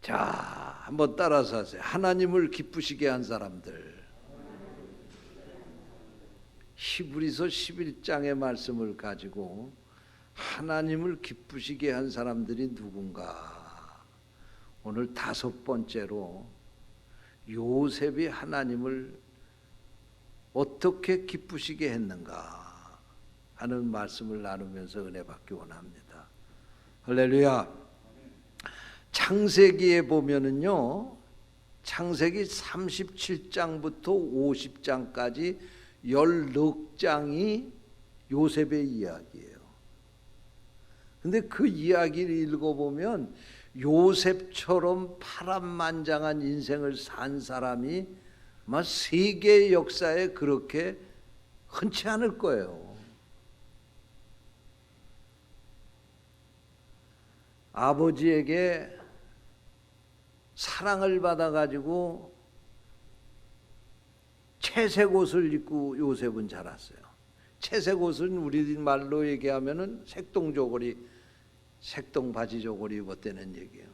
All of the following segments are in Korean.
자, 한번 따라서 하세요. 하나님을 기쁘시게 한 사람들. 히브리서 11장의 말씀을 가지고 하나님을 기쁘시게 한 사람들이 누군가? 오늘 다섯 번째로 요셉이 하나님을 어떻게 기쁘시게 했는가 하는 말씀을 나누면서 은혜 받기 원합니다. 할렐루야. 창세기에 보면은요, 창세기 37장부터 50장까지 14장이 요셉의 이야기예요. 근데 그 이야기를 읽어보면 요셉처럼 파란만장한 인생을 산 사람이 아마 세계 역사에 그렇게 흔치 않을 거예요. 아버지에게 사랑을 받아가지고 채색 옷을 입고 요셉은 자랐어요. 채색 옷은 우리말로 얘기하면은 색동저고리, 색동 바지 저고리 입었다는 얘기예요.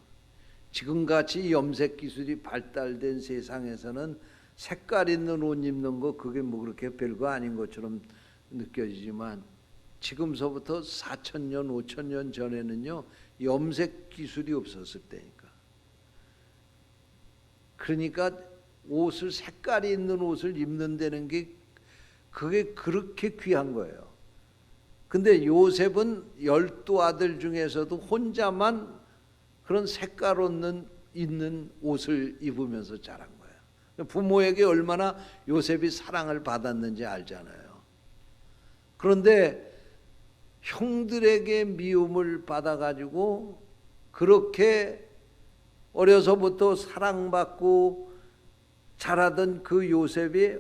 지금같이 염색 기술이 발달된 세상에서는 색깔 있는 옷 입는 거 그게 뭐 그렇게 별거 아닌 것처럼 느껴지지만 지금서부터 4,000년, 5,000년 전에는요 염색 기술이 없었을 때니까. 그러니까 옷을 색깔이 있는 옷을 입는다는 게 그게 그렇게 귀한 거예요. 근데 요셉은 12아들 중에서도 혼자만 그런 색깔 있는 옷을 입으면서 자란 거예요. 부모에게 얼마나 요셉이 사랑을 받았는지 알잖아요. 그런데 형들에게 미움을 받아가지고 그렇게 어려서부터 사랑받고 자라던 그 요셉이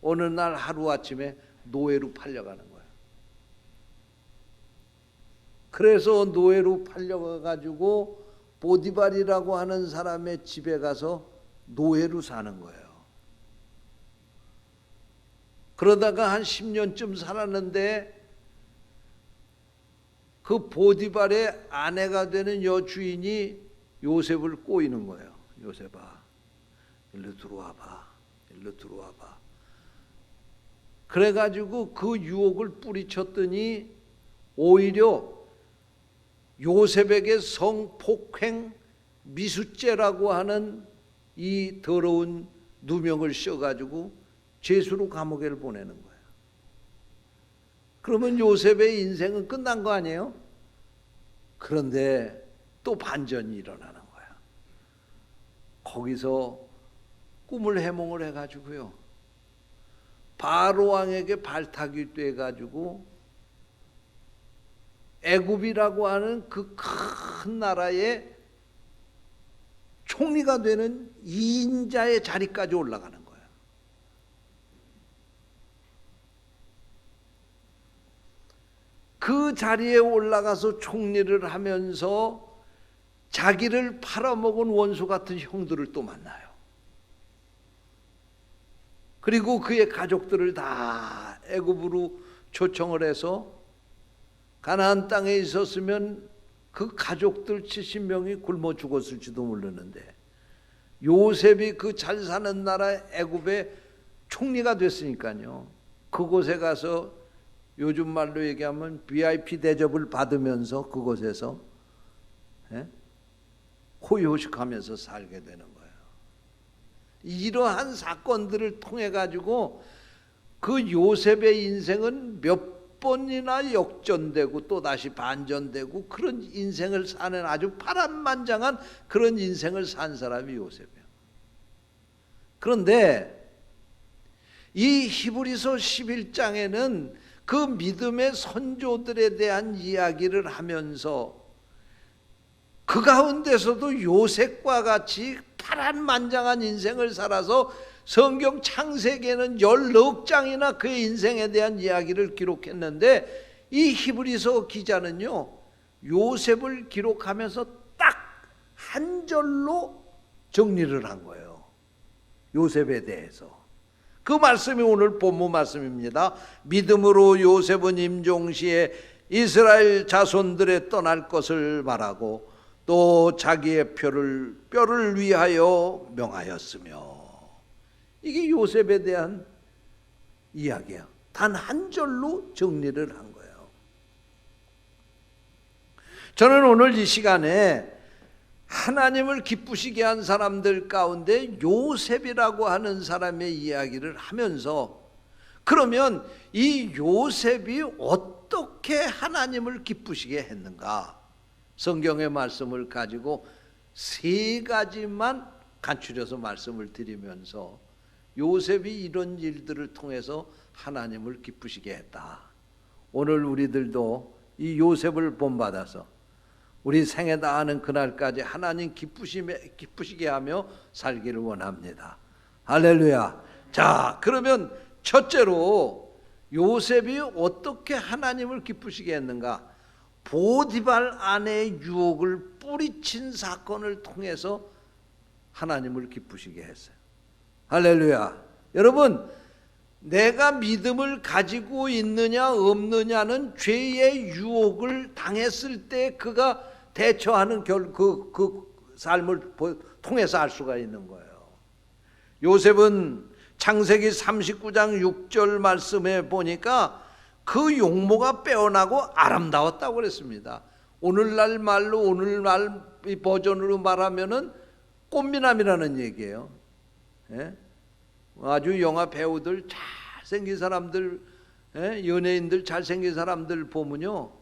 어느 날 하루아침에 노예로 팔려가는 거예요. 그래서 노예로 팔려가가지고 보디발이라고 하는 사람의 집에 가서 노예로 사는 거예요. 그러다가 한 10년쯤 살았는데 그 보디발의 아내가 되는 여주인이 요셉을 꼬이는 거예요. 요셉아, 일로 들어와봐. 일로 들어와봐. 그래가지고 그 유혹을 뿌리쳤더니 오히려 요셉에게 성폭행 미수죄라고 하는 이 더러운 누명을 씌워가지고 죄수로 감옥에 보내는 거예요. 그러면 요셉의 인생은 끝난 거 아니에요? 그런데 또 반전이 일어나는 거야. 거기서 꿈을 해몽을 해가지고요, 바로 왕에게 발탁이 돼가지고 애굽이라고 하는 그 큰 나라의 총리가 되는 2인자의 자리까지 올라가는 거예요. 그 자리에 올라가서 총리를 하면서 자기를 팔아먹은 원수 같은 형들을 또 만나요. 그리고 그의 가족들을 다 애굽으로 초청을 해서 가나안 땅에 있었으면 그 가족들 70명이 굶어 죽었을지도 모르는데 요셉이 그 잘 사는 나라 애굽의 총리가 됐으니까요, 그곳에 가서 요즘 말로 얘기하면 VIP 대접을 받으면서 그곳에서 호의호식하면서 살게 되는 거예요. 이러한 사건들을 통해 가지고 그 요셉의 인생은 몇 번이나 역전되고 또 다시 반전되고 그런 인생을 사는 아주 파란만장한 그런 인생을 산 사람이 요셉이에요. 그런데 이 히브리서 11장에는 그 믿음의 선조들에 대한 이야기를 하면서 그 가운데서도 요셉과 같이 파란만장한 인생을 살아서 성경 창세기에는 14장이나 그의 인생에 대한 이야기를 기록했는데 이 히브리서 기자는요, 요셉을 기록하면서 딱 한 절로 정리를 한 거예요. 요셉에 대해서. 그 말씀이 오늘 본문 말씀입니다. 믿음으로 요셉은 임종시에 이스라엘 자손들의 떠날 것을 말하고 또 자기의 뼈를 위하여 명하였으며. 이게 요셉에 대한 이야기야. 단 한 절로 정리를 한 거예요. 저는 오늘 이 시간에 하나님을 기쁘시게 한 사람들 가운데 요셉이라고 하는 사람의 이야기를 하면서, 그러면 이 요셉이 어떻게 하나님을 기쁘시게 했는가, 성경의 말씀을 가지고 세 가지만 간추려서 말씀을 드리면서 요셉이 이런 일들을 통해서 하나님을 기쁘시게 했다. 오늘 우리들도 이 요셉을 본받아서 우리 생에 다하는 그날까지 하나님 기쁘시게 하며 살기를 원합니다. 할렐루야. 자, 그러면 첫째로 요셉이 어떻게 하나님을 기쁘시게 했는가? 보디발 아내의 유혹을 뿌리친 사건을 통해서 하나님을 기쁘시게 했어요. 할렐루야. 여러분, 내가 믿음을 가지고 있느냐 없느냐는 죄의 유혹을 당했을 때 그가 대처하는 그 삶을 통해서 알 수가 있는 거예요. 요셉은 창세기 39장 6절 말씀에 보니까 그 용모가 빼어나고 아름다웠다고 그랬습니다. 오늘날 말로, 오늘날 버전으로 말하면은 꽃미남이라는 얘기예요. 예? 아주 영화 배우들, 잘생긴 사람들, 연예인들 잘생긴 사람들 보면요,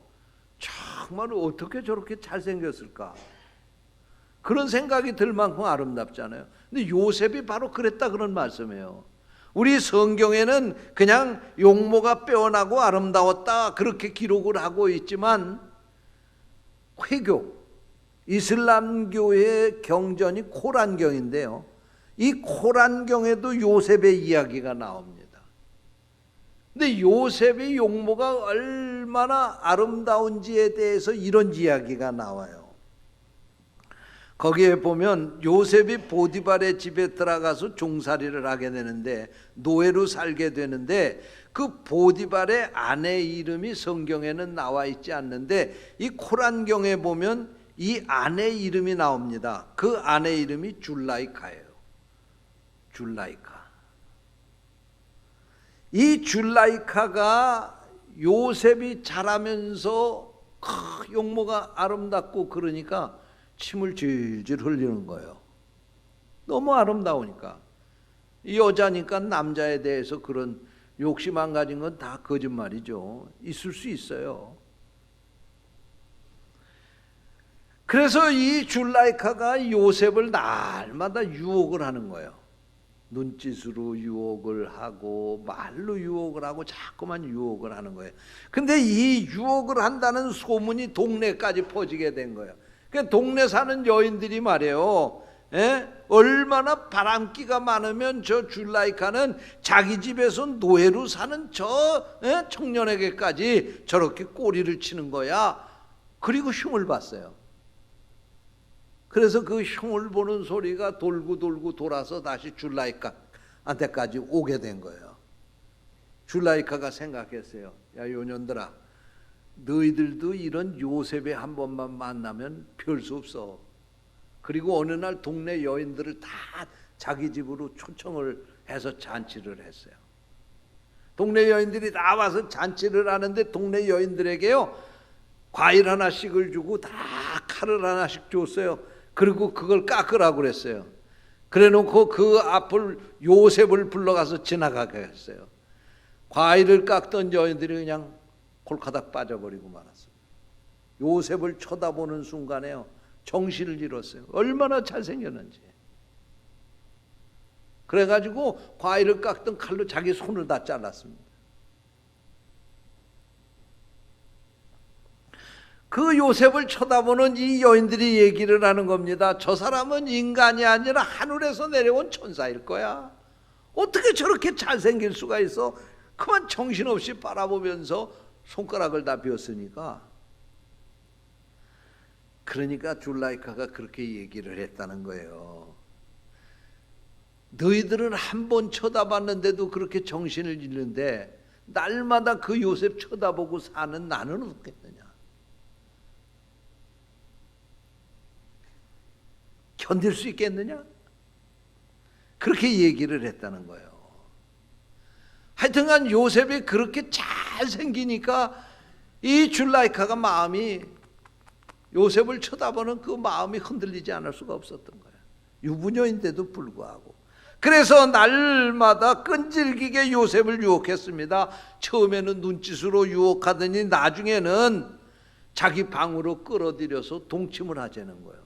정말 어떻게 저렇게 잘생겼을까, 그런 생각이 들 만큼 아름답잖아요. 근데 요셉이 바로 그랬다, 그런 말씀이에요. 우리 성경에는 그냥 용모가 빼어나고 아름다웠다 그렇게 기록을 하고 있지만, 회교, 이슬람교의 경전이 코란경인데요, 이 코란경에도 요셉의 이야기가 나옵니다. 근데 요셉의 용모가 얼마나 아름다운지에 대해서 이런 이야기가 나와요. 거기에 보면 요셉이 보디발의 집에 들어가서 종살이를 하게 되는데, 노예로 살게 되는데, 그 보디발의 아내 이름이 성경에는 나와 있지 않는데 이 코란경에 보면 이 아내 이름이 나옵니다. 그 아내 이름이 줄라이카예요. 줄라이카. 이 줄라이카가 요셉이 자라면서 용모가 아름답고 그러니까 침을 질질 흘리는 거예요. 너무 아름다우니까. 이 여자니까 남자에 대해서 그런 욕심 안 가진 건 다 거짓말이죠. 있을 수 있어요. 그래서 이 줄라이카가 요셉을 날마다 유혹을 하는 거예요. 눈짓으로 유혹을 하고 말로 유혹을 하고 자꾸만 유혹을 하는 거예요. 근데 이 유혹을 한다는 소문이 동네까지 퍼지게 된 거예요. 그러니까 동네 사는 여인들이 말이에요, 얼마나 바람기가 많으면 저 줄라이카는 자기 집에서 노예로 사는 저 청년에게까지 저렇게 꼬리를 치는 거야. 그리고 흉을 봤어요. 그래서 그 흉을 보는 소리가 돌고 돌고 돌아서 다시 줄라이카한테까지 오게 된 거예요. 줄라이카가 생각했어요. 야, 요년들아, 너희들도 이런 요셉에 한 번만 만나면 별 수 없어. 그리고 어느 날 동네 여인들을 다 자기 집으로 초청을 해서 잔치를 했어요. 동네 여인들이 다 와서 잔치를 하는데 동네 여인들에게요, 과일 하나씩을 주고 다 칼을 하나씩 줬어요. 그리고 그걸 깎으라고 그랬어요. 그래놓고 그 앞을 요셉을 불러가서 지나가게 했어요. 과일을 깎던 여인들이 그냥 골카닥 빠져버리고 말았어요. 요셉을 쳐다보는 순간에요, 정신을 잃었어요. 얼마나 잘생겼는지. 그래가지고 과일을 깎던 칼로 자기 손을 다 잘랐습니다. 그 요셉을 쳐다보는 이 여인들이 얘기를 하는 겁니다. 저 사람은 인간이 아니라 하늘에서 내려온 천사일 거야. 어떻게 저렇게 잘생길 수가 있어? 그만 정신없이 바라보면서 손가락을 다 비웠으니까. 그러니까 줄라이카가 그렇게 얘기를 했다는 거예요. 너희들은 한 번 쳐다봤는데도 그렇게 정신을 잃는데 날마다 그 요셉 쳐다보고 사는 나는 어떻겠느냐. 견딜 수 있겠느냐? 그렇게 얘기를 했다는 거예요. 하여튼간 요셉이 그렇게 잘 생기니까 이 줄라이카가 마음이, 요셉을 쳐다보는 그 마음이 흔들리지 않을 수가 없었던 거예요. 유부녀인데도 불구하고. 그래서 날마다 끈질기게 요셉을 유혹했습니다. 처음에는 눈짓으로 유혹하더니 나중에는 자기 방으로 끌어들여서 동침을 하자는 거예요.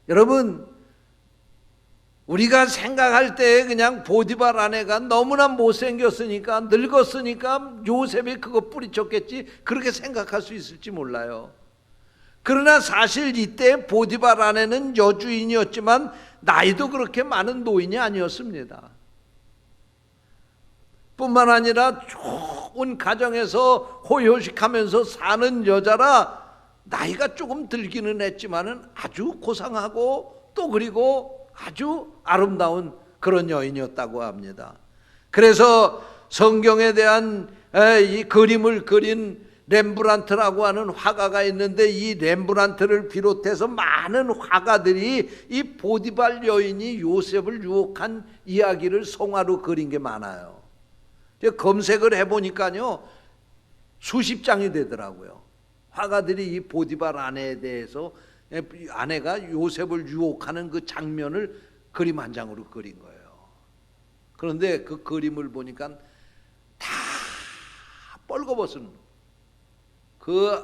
여러분, 우리가 생각할 때 그냥 보디발 아내가 너무나 못생겼으니까, 늙었으니까 요셉이 그거 뿌리쳤겠지, 그렇게 생각할 수 있을지 몰라요. 그러나 사실 이때 보디발 아내는 여주인이었지만 나이도 그렇게 많은 노인이 아니었습니다. 뿐만 아니라 좋은 가정에서 호요식하면서 사는 여자라 나이가 조금 들기는 했지만은 아주 고상하고 또 그리고 아주 아름다운 그런 여인이었다고 합니다. 그래서 성경에 대한 이 그림을 그린 렘브란트라고 하는 화가가 있는데, 이 렘브란트를 비롯해서 많은 화가들이 이 보디발 여인이 요셉을 유혹한 이야기를 성화로 그린 게 많아요. 검색을 해보니까요, 수십 장이 되더라고요. 화가들이 이 보디발 아내에 대해서, 아내가 요셉을 유혹하는 그 장면을 그림 한 장으로 그린 거예요. 그런데 그 그림을 보니까 다 뻘거벗은 그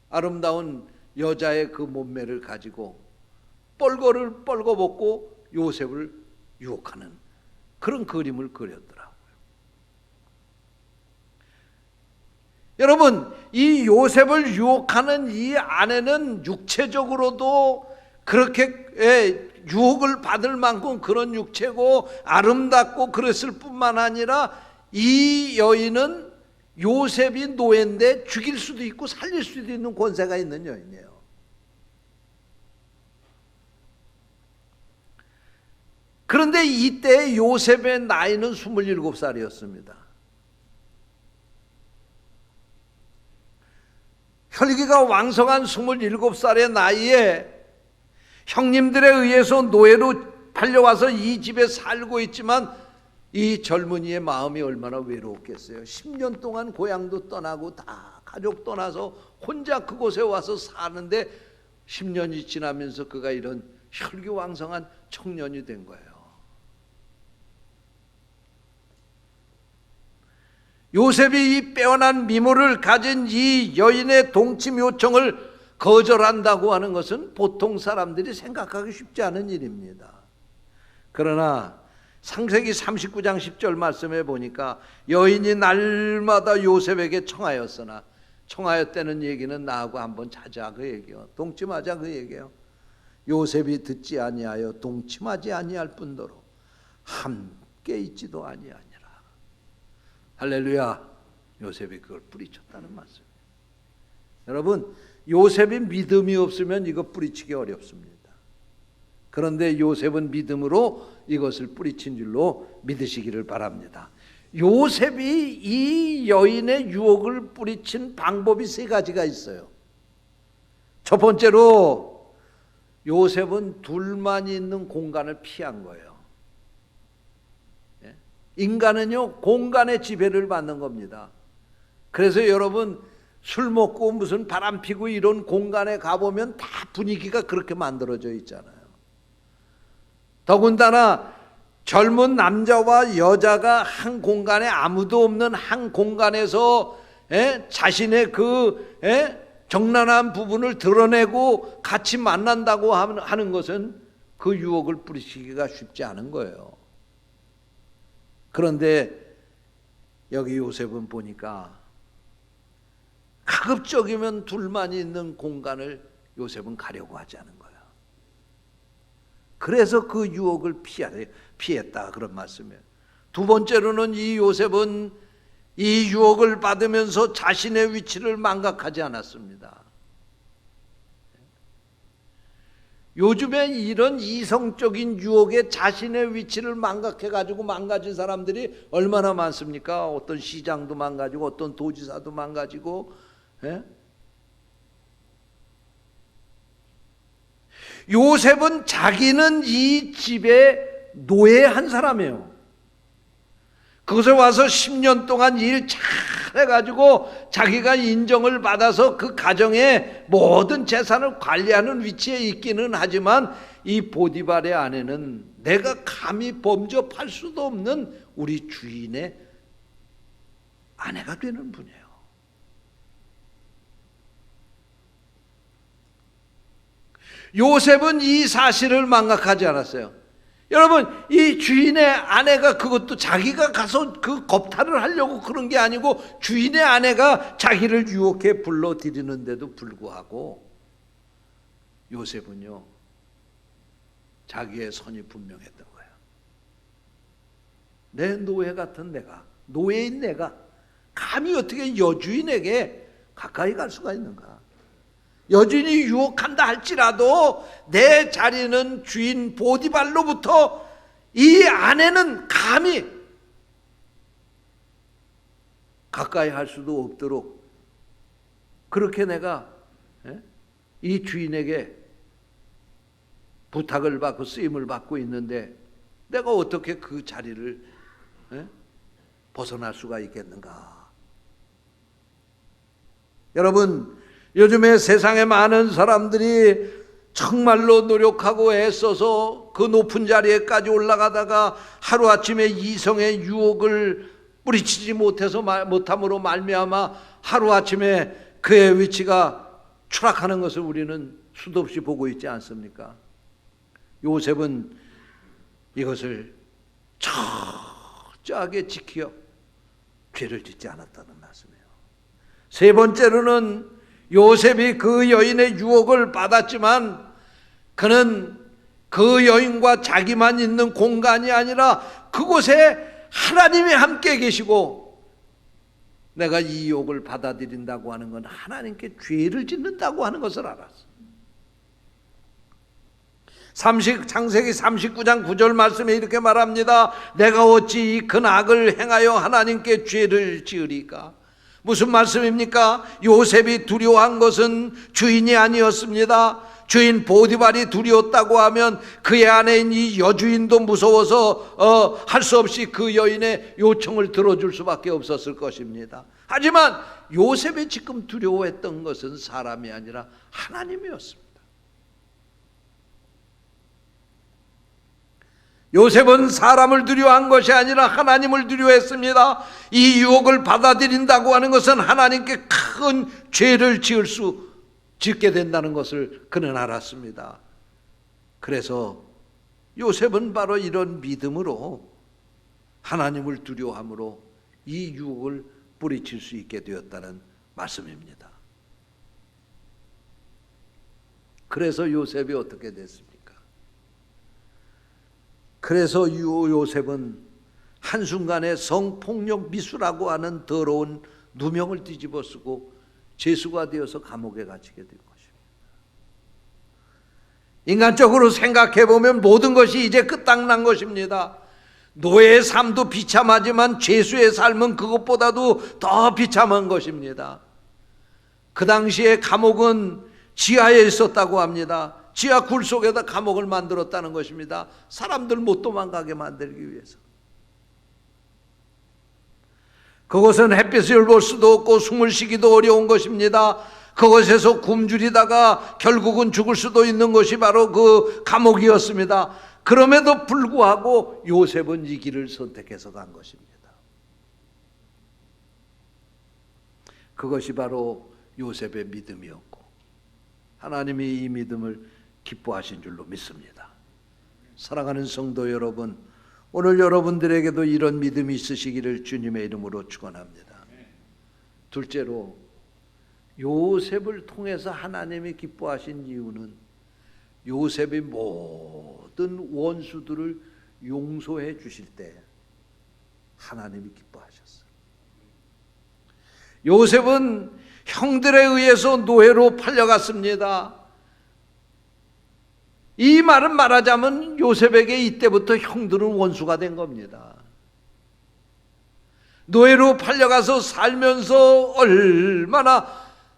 아름다운 여자의 그 몸매를 가지고 뻘거를 뻘거벗고 요셉을 유혹하는 그런 그림을 그렸더라고요. 여러분, 이 요셉을 유혹하는 이 아내는 육체적으로도 그렇게 유혹을 받을 만큼 그런 육체고 아름답고 그랬을 뿐만 아니라 이 여인은 요셉이 노예인데 죽일 수도 있고 살릴 수도 있는 권세가 있는 여인이에요. 그런데 이때 요셉의 나이는 27살이었습니다. 혈기가 왕성한 27살의 나이에 형님들에 의해서 노예로 팔려와서 이 집에 살고 있지만 이 젊은이의 마음이 얼마나 외로웠겠어요. 10년 동안 고향도 떠나고 다 가족 떠나서 혼자 그곳에 와서 사는데 10년이 지나면서 그가 이런 혈기왕성한 청년이 된 거예요. 요셉이 이 빼어난 미모를 가진 이 여인의 동침 요청을 거절한다고 하는 것은 보통 사람들이 생각하기 쉽지 않은 일입니다. 그러나 창세기 39장 10절 말씀에 보니까 여인이 날마다 요셉에게 청하였으나, 청하였다는 얘기는 나하고 한번 자자 그 얘기요, 동침하자 그 얘기요. 요셉이 듣지 아니하여 동침하지 아니할 뿐더러 함께 있지도 아니하니라. 할렐루야. 요셉이 그걸 뿌리쳤다는 말씀이에요. 여러분, 요셉이 믿음이 없으면 이거 뿌리치기 어렵습니다. 그런데 요셉은 믿음으로 이것을 뿌리친 줄로 믿으시기를 바랍니다. 요셉이 이 여인의 유혹을 뿌리친 방법이 세 가지가 있어요. 첫 번째로 요셉은 둘만 있는 공간을 피한 거예요. 인간은요, 공간의 지배를 받는 겁니다. 그래서 여러분, 술 먹고 무슨 바람 피고 이런 공간에 가보면 다 분위기가 그렇게 만들어져 있잖아요. 더군다나 젊은 남자와 여자가 한 공간에, 아무도 없는 한 공간에서 자신의 그 정난한 부분을 드러내고 같이 만난다고 하는 것은 그 유혹을 뿌리치기가 쉽지 않은 거예요. 그런데 여기 요셉은 보니까 가급적이면 둘만 있는 공간을 요셉은 가려고 하지 않은 거예요. 그래서 그 유혹을 피했다 그런 말씀이에요. 두 번째로는 이 요셉은 이 유혹을 받으면서 자신의 위치를 망각하지 않았습니다. 요즘에 이런 이성적인 유혹에 자신의 위치를 망각해가지고 망가진 사람들이 얼마나 많습니까? 어떤 시장도 망가지고 어떤 도지사도 망가지고, 요셉은 자기는 이 집의 노예 한 사람이에요. 그곳에 와서 10년 동안 일 잘해가지고 자기가 인정을 받아서 그 가정의 모든 재산을 관리하는 위치에 있기는 하지만 이 보디발의 아내는 내가 감히 범접할 수도 없는 우리 주인의 아내가 되는 분이에요. 요셉은 이 사실을 망각하지 않았어요. 여러분, 이 주인의 아내가 그것도 자기가 가서 그 겁탈을 하려고 그런 게 아니고 주인의 아내가 자기를 유혹해 불러들이는데도 불구하고 요셉은요, 자기의 선이 분명했던 거예요. 내 노예 같은 내가, 노예인 내가 감히 어떻게 여주인에게 가까이 갈 수가 있는가? 여주인이 유혹한다 할지라도 내 자리는 주인 보디발로부터 이 아내는 감히 가까이 할 수도 없도록 그렇게 내가 이 주인에게 부탁을 받고 쓰임을 받고 있는데 내가 어떻게 그 자리를 벗어날 수가 있겠는가? 여러분, 요즘에 세상에 많은 사람들이 정말로 노력하고 애써서 그 높은 자리에까지 올라가다가 하루아침에 이성의 유혹을 뿌리치지 못함으로 말미암아 하루아침에 그의 위치가 추락하는 것을 우리는 수도 없이 보고 있지 않습니까? 요셉은 이것을 철저하게 지켜 죄를 짓지 않았다는 말씀이에요. 세 번째로는 요셉이 그 여인의 유혹을 받았지만 그는 그 여인과 자기만 있는 공간이 아니라 그곳에 하나님이 함께 계시고 내가 이 유혹을 받아들인다고 하는 건 하나님께 죄를 짓는다고 하는 것을 알았어. 창세기 39장 9절 말씀에 이렇게 말합니다. 내가 어찌 이 큰 악을 행하여 하나님께 죄를 지으리까? 무슨 말씀입니까? 요셉이 두려워한 것은 주인이 아니었습니다. 주인 보디발이 두려웠다고 하면 그의 아내인 이 여주인도 무서워서 할 수 없이 그 여인의 요청을 들어줄 수밖에 없었을 것입니다. 하지만 요셉이 지금 두려워했던 것은 사람이 아니라 하나님이었습니다. 요셉은 사람을 두려워한 것이 아니라 하나님을 두려워했습니다. 이 유혹을 받아들인다고 하는 것은 하나님께 큰 죄를 짓게 된다는 것을 그는 알았습니다. 그래서 요셉은 바로 이런 믿음으로 하나님을 두려워함으로 이 유혹을 뿌리칠 수 있게 되었다는 말씀입니다. 그래서 요셉이 어떻게 됐습니까? 그래서 요셉은 한순간에 성폭력 미수라고 하는 더러운 누명을 뒤집어 쓰고 죄수가 되어서 감옥에 갇히게 된 것입니다. 인간적으로 생각해 보면 모든 것이 이제 끝장난 것입니다. 노예의 삶도 비참하지만 죄수의 삶은 그것보다도 더 비참한 것입니다. 그 당시에 감옥은 지하에 있었다고 합니다. 지하 굴 속에다 감옥을 만들었다는 것입니다. 사람들 못 도망가게 만들기 위해서. 그곳은 햇빛을 볼 수도 없고 숨을 쉬기도 어려운 것입니다. 그곳에서 굶주리다가 결국은 죽을 수도 있는 것이 바로 그 감옥이었습니다. 그럼에도 불구하고 요셉은 이 길을 선택해서 간 것입니다. 그것이 바로 요셉의 믿음이었고 하나님이 이 믿음을 기뻐하신 줄로 믿습니다. 사랑하는 성도 여러분, 오늘 여러분들에게도 이런 믿음이 있으시기를 주님의 이름으로 축원합니다. 둘째로 요셉을 통해서 하나님이 기뻐하신 이유는 요셉이 모든 원수들을 용서해 주실 때 하나님이 기뻐하셨어요. 요셉은 형들에 의해서 노예로 팔려갔습니다. 이 말은 말하자면 요셉에게 이때부터 형들은 원수가 된 겁니다. 노예로 팔려가서 살면서 얼마나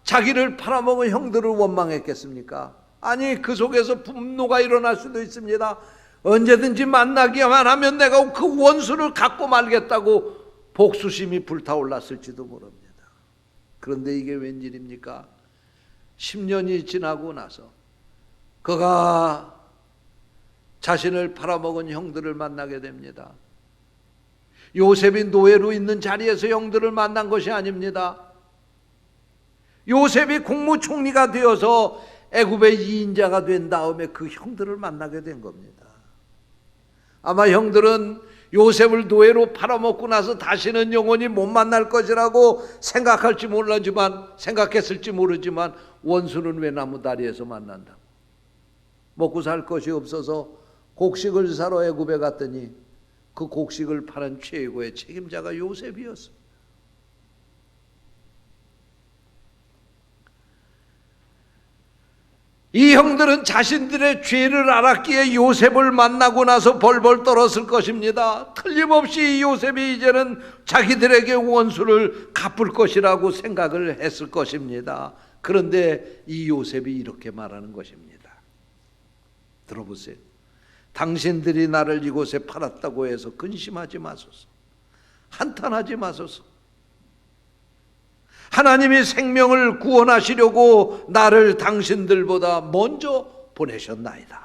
자기를 팔아먹은 형들을 원망했겠습니까? 아니, 그 속에서 분노가 일어날 수도 있습니다. 언제든지 만나기만 하면 내가 그 원수를 갖고 말겠다고 복수심이 불타올랐을지도 모릅니다. 그런데 이게 웬일입니까? 10년이 지나고 나서 그가 자신을 팔아먹은 형들을 만나게 됩니다. 요셉이 노예로 있는 자리에서 형들을 만난 것이 아닙니다. 요셉이 국무총리가 되어서 애굽의 2인자가 된 다음에 그 형들을 만나게 된 겁니다. 아마 형들은 요셉을 노예로 팔아먹고 나서 다시는 영원히 못 만날 것이라고 생각했을지 모르지만 원수는 왜 나무다리에서 만난다? 먹고 살 것이 없어서 곡식을 사러 애굽에 갔더니 그 곡식을 파는 최고의 책임자가 요셉이었습니다. 이 형들은 자신들의 죄를 알았기에 요셉을 만나고 나서 벌벌 떨었을 것입니다. 틀림없이 요셉이 이제는 자기들에게 원수를 갚을 것이라고 생각을 했을 것입니다. 그런데 이 요셉이 이렇게 말하는 것입니다. 들어보세요. 당신들이 나를 이곳에 팔았다고 해서 근심하지 마소서. 한탄하지 마소서. 하나님이 생명을 구원하시려고 나를 당신들보다 먼저 보내셨나이다.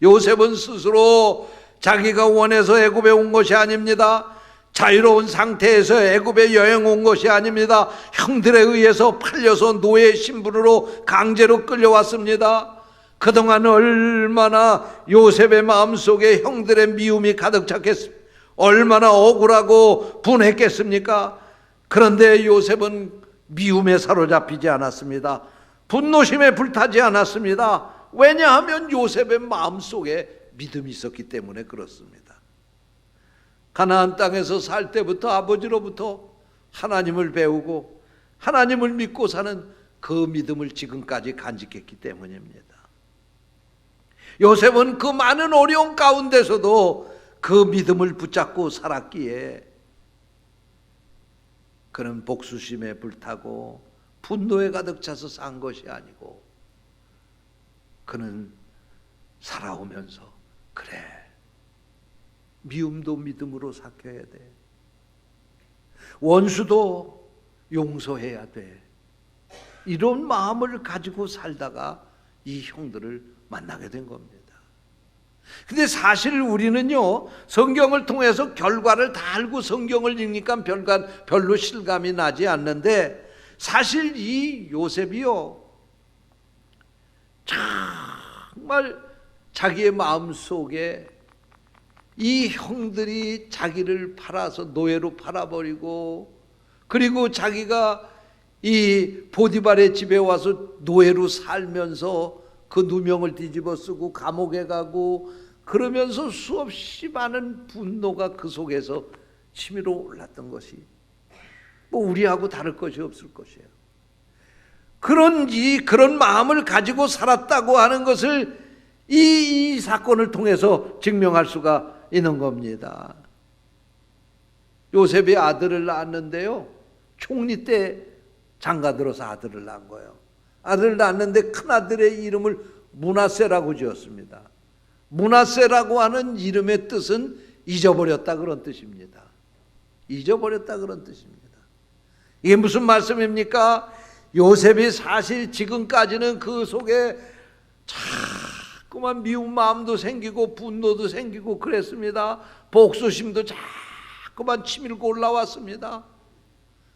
요셉은 스스로 자기가 원해서 애굽에 온 것이 아닙니다. 자유로운 상태에서 애굽에 여행 온 것이 아닙니다. 형들에 의해서 팔려서 노예 신분으로 강제로 끌려왔습니다. 그동안 얼마나 요셉의 마음속에 형들의 미움이 가득 찼겠습니까? 얼마나 억울하고 분했겠습니까? 그런데 요셉은 미움에 사로잡히지 않았습니다. 분노심에 불타지 않았습니다. 왜냐하면 요셉의 마음속에 믿음이 있었기 때문에 그렇습니다. 가나안 땅에서 살 때부터 아버지로부터 하나님을 배우고 하나님을 믿고 사는 그 믿음을 지금까지 간직했기 때문입니다. 요셉은 그 많은 어려움 가운데서도 그 믿음을 붙잡고 살았기에 그는 복수심에 불타고 분노에 가득 차서 산 것이 아니고 그는 살아오면서 그래, 미움도 믿음으로 삭혀야 돼. 원수도 용서해야 돼. 이런 마음을 가지고 살다가 이 형들을 만나게 된 겁니다. 근데 사실 우리는요, 성경을 통해서 결과를 다 알고 성경을 읽으니까 별로 실감이 나지 않는데, 사실 이 요셉이요, 정말 자기의 마음속에 이 형들이 자기를 팔아서 노예로 팔아버리고, 그리고 자기가 이 보디발의 집에 와서 노예로 살면서 그 누명을 뒤집어 쓰고 감옥에 가고 그러면서 수없이 많은 분노가 그 속에서 치밀어 올랐던 것이 뭐 우리하고 다를 것이 없을 것이에요. 그런 마음을 가지고 살았다고 하는 것을 이 사건을 통해서 증명할 수가 있는 겁니다. 요셉이 아들을 낳았는데요, 총리 때 장가들어서 아들을 낳은 거예요. 아들을 낳았는데 큰아들의 이름을 므낫세라고 지었습니다. 므낫세라고 하는 이름의 뜻은 잊어버렸다 그런 뜻입니다. 잊어버렸다 그런 뜻입니다. 이게 무슨 말씀입니까? 요셉이 사실 지금까지는 그 속에 자꾸만 미운 마음도 생기고 분노도 생기고 그랬습니다. 복수심도 자꾸만 치밀고 올라왔습니다.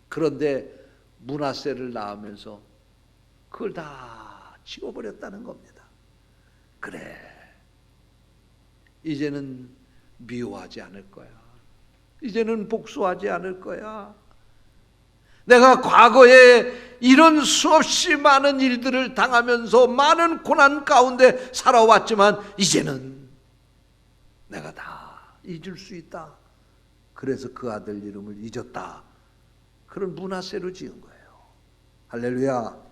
그런데 므낫세를 낳으면서 그걸 다 지워버렸다는 겁니다. 그래, 이제는 미워하지 않을 거야. 이제는 복수하지 않을 거야. 내가 과거에 이런 수없이 많은 일들을 당하면서 많은 고난 가운데 살아왔지만 이제는 내가 다 잊을 수 있다. 그래서 그 아들 이름을 잊었다. 그런 므낫세로 지은 거예요. 할렐루야.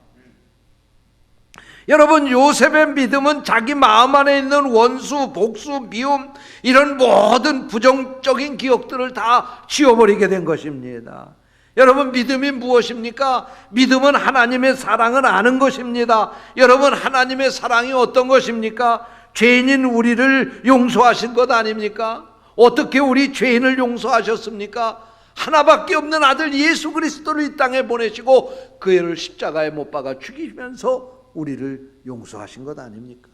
여러분, 요셉의 믿음은 자기 마음 안에 있는 원수, 복수, 미움, 이런 모든 부정적인 기억들을 다 지워버리게 된 것입니다. 여러분, 믿음이 무엇입니까? 믿음은 하나님의 사랑을 아는 것입니다. 여러분, 하나님의 사랑이 어떤 것입니까? 죄인인 우리를 용서하신 것 아닙니까? 어떻게 우리 죄인을 용서하셨습니까? 하나밖에 없는 아들 예수 그리스도를 이 땅에 보내시고 그를 십자가에 못 박아 죽이면서 우리를 용서하신 것 아닙니까?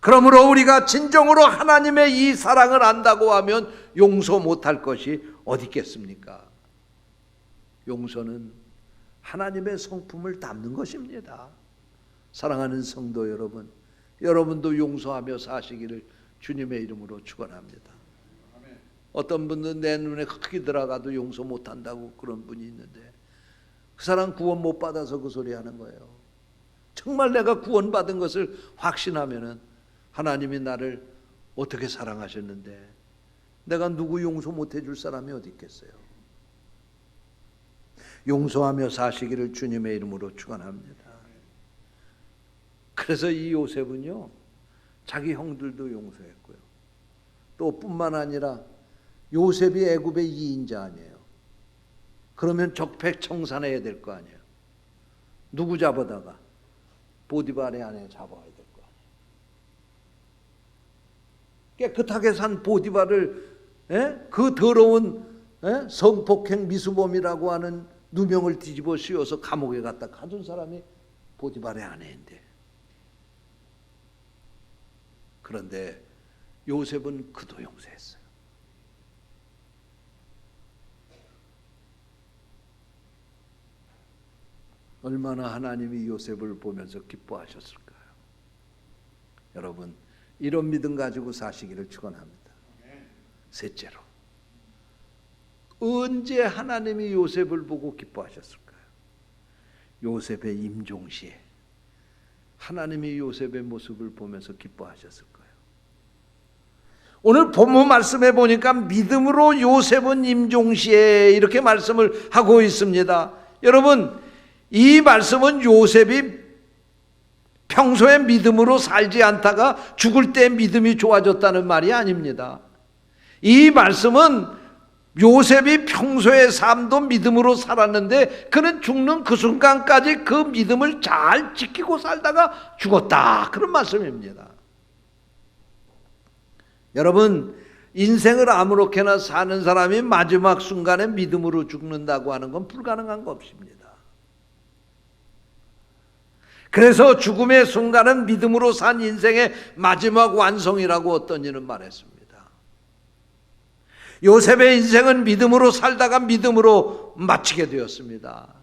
그러므로 우리가 진정으로 하나님의 이 사랑을 안다고 하면 용서 못할 것이 어디 있겠습니까? 용서는 하나님의 성품을 담는 것입니다. 사랑하는 성도 여러분, 여러분도 용서하며 사시기를 주님의 이름으로 축원합니다. 어떤 분은 내 눈에 흙이 들어가도 용서 못한다고 그런 분이 있는데 그 사람 구원 못 받아서 그 소리 하는 거예요. 정말 내가 구원받은 것을 확신하면은 하나님이 나를 어떻게 사랑하셨는데 내가 누구 용서 못 해줄 사람이 어디 있겠어요? 용서하며 사시기를 주님의 이름으로 축원합니다. 그래서 이 요셉은요, 자기 형들도 용서했고요. 또 뿐만 아니라 요셉이 애굽의 2인자 아니에요. 그러면 적폐청산해야 될 거 아니에요. 누구 잡아다가? 보디발의 아내 잡아야 될 거 아니에요. 깨끗하게 산 보디발을 그 더러운 성폭행 미수범이라고 하는 누명을 뒤집어 씌워서 감옥에 갖다 가둔 사람이 보디발의 아내인데, 그런데 요셉은 그도 용서했어요. 얼마나 하나님이 요셉을 보면서 기뻐하셨을까요? 여러분, 이런 믿음 가지고 사시기를 축원합니다. 셋째로, 언제 하나님이 요셉을 보고 기뻐하셨을까요? 요셉의 임종시에 하나님이 요셉의 모습을 보면서 기뻐하셨을 거예요. 오늘 본문 말씀에 보니까 믿음으로 요셉은 임종시에 이렇게 말씀을 하고 있습니다. 여러분, 이 말씀은 요셉이 평소에 믿음으로 살지 않다가 죽을 때 믿음이 좋아졌다는 말이 아닙니다. 이 말씀은 요셉이 평소의 삶도 믿음으로 살았는데 그는 죽는 그 순간까지 그 믿음을 잘 지키고 살다가 죽었다, 그런 말씀입니다. 여러분, 인생을 아무렇게나 사는 사람이 마지막 순간에 믿음으로 죽는다고 하는 건 불가능한 것입니다. 그래서 죽음의 순간은 믿음으로 산 인생의 마지막 완성이라고 어떤 이는 말했습니다. 요셉의 인생은 믿음으로 살다가 믿음으로 마치게 되었습니다.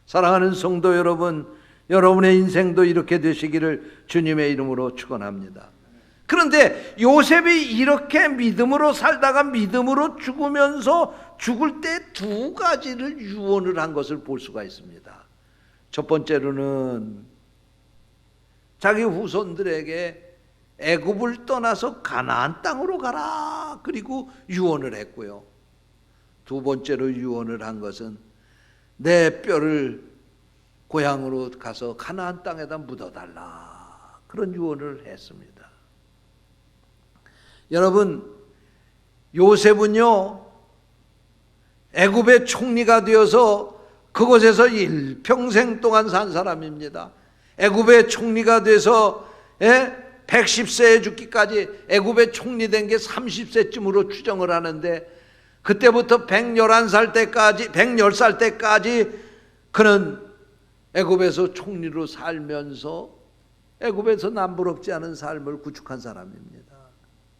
사랑하는 성도 여러분, 여러분의 인생도 이렇게 되시기를 주님의 이름으로 축원합니다. 그런데 요셉이 이렇게 믿음으로 살다가 믿음으로 죽으면서 죽을 때 두 가지를 유언을 한 것을 볼 수가 있습니다. 첫 번째로는 자기 후손들에게 애굽을 떠나서 가나안 땅으로 가라, 그리고 유언을 했고요. 두 번째로 유언을 한 것은 내 뼈를 고향으로 가서 가나안 땅에다 묻어달라, 그런 유언을 했습니다. 여러분, 요셉은요, 애굽의 총리가 되어서 그곳에서 일평생 동안 산 사람입니다. 애굽의 총리가 돼서 110세에 죽기까지 애굽의 총리 된 게 30세쯤으로 추정을 하는데, 그때부터 110살 때까지 그는 애굽에서 총리로 살면서 애굽에서 남부럽지 않은 삶을 구축한 사람입니다.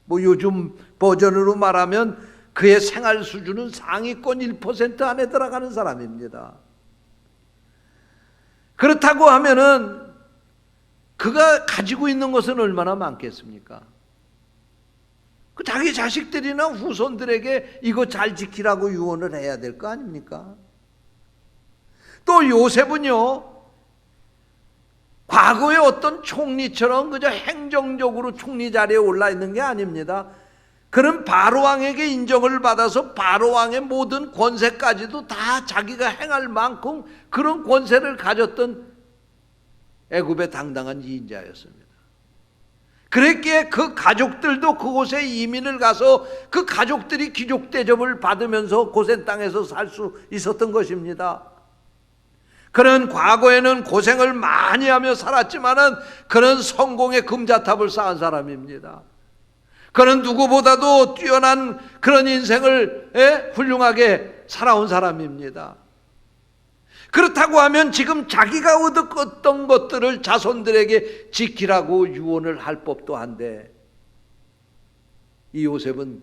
뭐 요즘 버전으로 말하면 그의 생활 수준은 상위권 1% 안에 들어가는 사람입니다. 그렇다고 하면은 그가 가지고 있는 것은 얼마나 많겠습니까? 그 자기 자식들이나 후손들에게 이거 잘 지키라고 유언을 해야 될 거 아닙니까? 또 요셉은요, 과거의 어떤 총리처럼 그저 행정적으로 총리 자리에 올라 있는 게 아닙니다. 그는 바로왕에게 인정을 받아서 바로왕의 모든 권세까지도 다 자기가 행할 만큼 그런 권세를 가졌던 애굽의 당당한 이인자였습니다. 그랬기에 그 가족들도 그곳에 이민을 가서 그 가족들이 귀족 대접을 받으면서 고센 땅에서 살 수 있었던 것입니다. 그는 과거에는 고생을 많이 하며 살았지만은 그는 성공의 금자탑을 쌓은 사람입니다. 그는 누구보다도 뛰어난 그런 인생을 훌륭하게 살아온 사람입니다. 그렇다고 하면 지금 자기가 얻었던 것들을 자손들에게 지키라고 유언을 할 법도 한데, 이 요셉은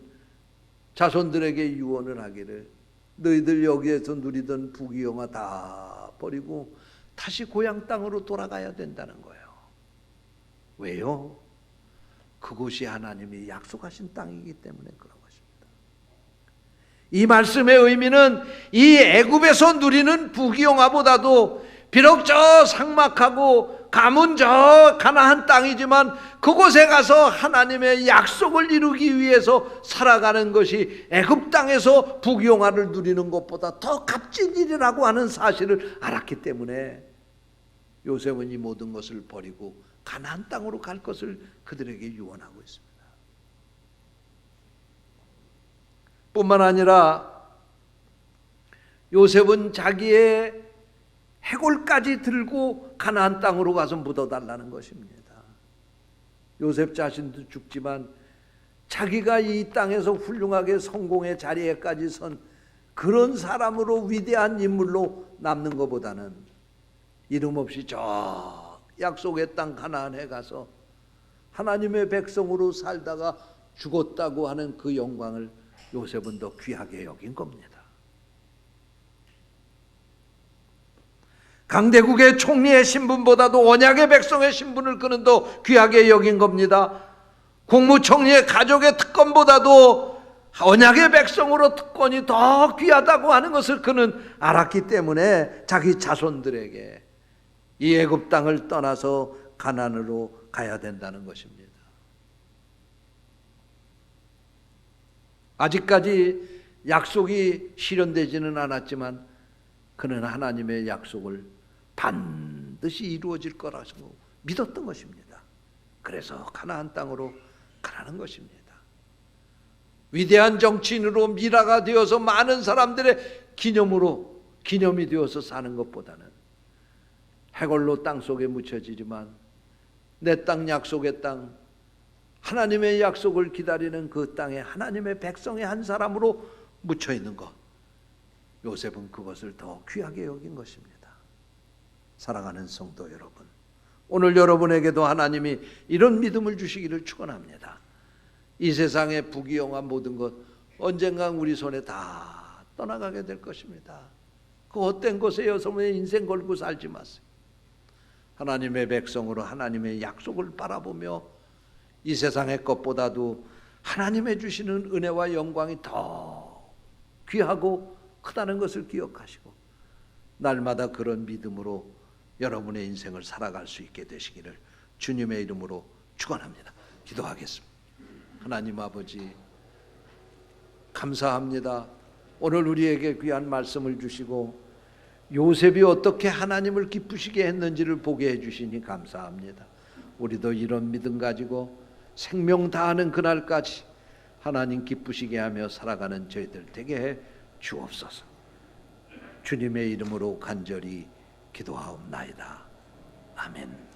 자손들에게 유언을 하기를 너희들 여기에서 누리던 부귀영화 다 버리고 다시 고향 땅으로 돌아가야 된다는 거예요. 왜요? 그곳이 하나님이 약속하신 땅이기 때문에 그런 것입니다. 이 말씀의 의미는 이 애굽에서 누리는 부귀영화보다도 비록 저 삭막하고 가문 저 가나안 땅이지만 그곳에 가서 하나님의 약속을 이루기 위해서 살아가는 것이 애굽 땅에서 부귀영화를 누리는 것보다 더 값진 일이라고 하는 사실을 알았기 때문에 요셉은 이 모든 것을 버리고 가나안 땅으로 갈 것을 그들에게 유언하고 있습니다. 뿐만 아니라 요셉은 자기의 해골까지 들고 가나안 땅으로 가서 묻어달라는 것입니다. 요셉 자신도 죽지만 자기가 이 땅에서 훌륭하게 성공의 자리에까지 선 그런 사람으로 위대한 인물로 남는 것보다는 이름 없이 저 약속의 땅 가나안에 가서 하나님의 백성으로 살다가 죽었다고 하는 그 영광을 요셉은 더 귀하게 여긴 겁니다. 강대국의 총리의 신분보다도 언약의 백성의 신분을 그는 더 귀하게 여긴 겁니다. 국무총리의 가족의 특권보다도 언약의 백성으로 특권이 더 귀하다고 하는 것을 그는 알았기 때문에 자기 자손들에게 이 애굽 땅을 떠나서 가나안으로 가야 된다는 것입니다. 아직까지 약속이 실현되지는 않았지만 그는 하나님의 약속을 반드시 이루어질 거라고 믿었던 것입니다. 그래서 가나안 땅으로 가라는 것입니다. 위대한 정치인으로 미라가 되어서 많은 사람들의 기념이 되어서 사는 것보다는 해골로 땅속에 묻혀지지만 내 땅 약속의 땅, 하나님의 약속을 기다리는 그 땅에 하나님의 백성의 한 사람으로 묻혀있는 것, 요셉은 그것을 더 귀하게 여긴 것입니다. 사랑하는 성도 여러분, 오늘 여러분에게도 하나님이 이런 믿음을 주시기를 축원합니다. 이 세상의 부귀영화 모든 것 언젠간 우리 손에 다 떠나가게 될 것입니다. 그 헛된 것에 여러분의 인생 걸고 살지 마세요. 하나님의 백성으로 하나님의 약속을 바라보며 이 세상의 것보다도 하나님의 주시는 은혜와 영광이 더 귀하고 크다는 것을 기억하시고 날마다 그런 믿음으로 여러분의 인생을 살아갈 수 있게 되시기를 주님의 이름으로 축원합니다. 기도하겠습니다. 하나님 아버지, 감사합니다. 오늘 우리에게 귀한 말씀을 주시고 요셉이 어떻게 하나님을 기쁘시게 했는지를 보게 해주시니 감사합니다. 우리도 이런 믿음 가지고 생명 다하는 그날까지 하나님 기쁘시게 하며 살아가는 저희들 되게 해 주옵소서. 주님의 이름으로 간절히 기도하옵나이다. 아멘.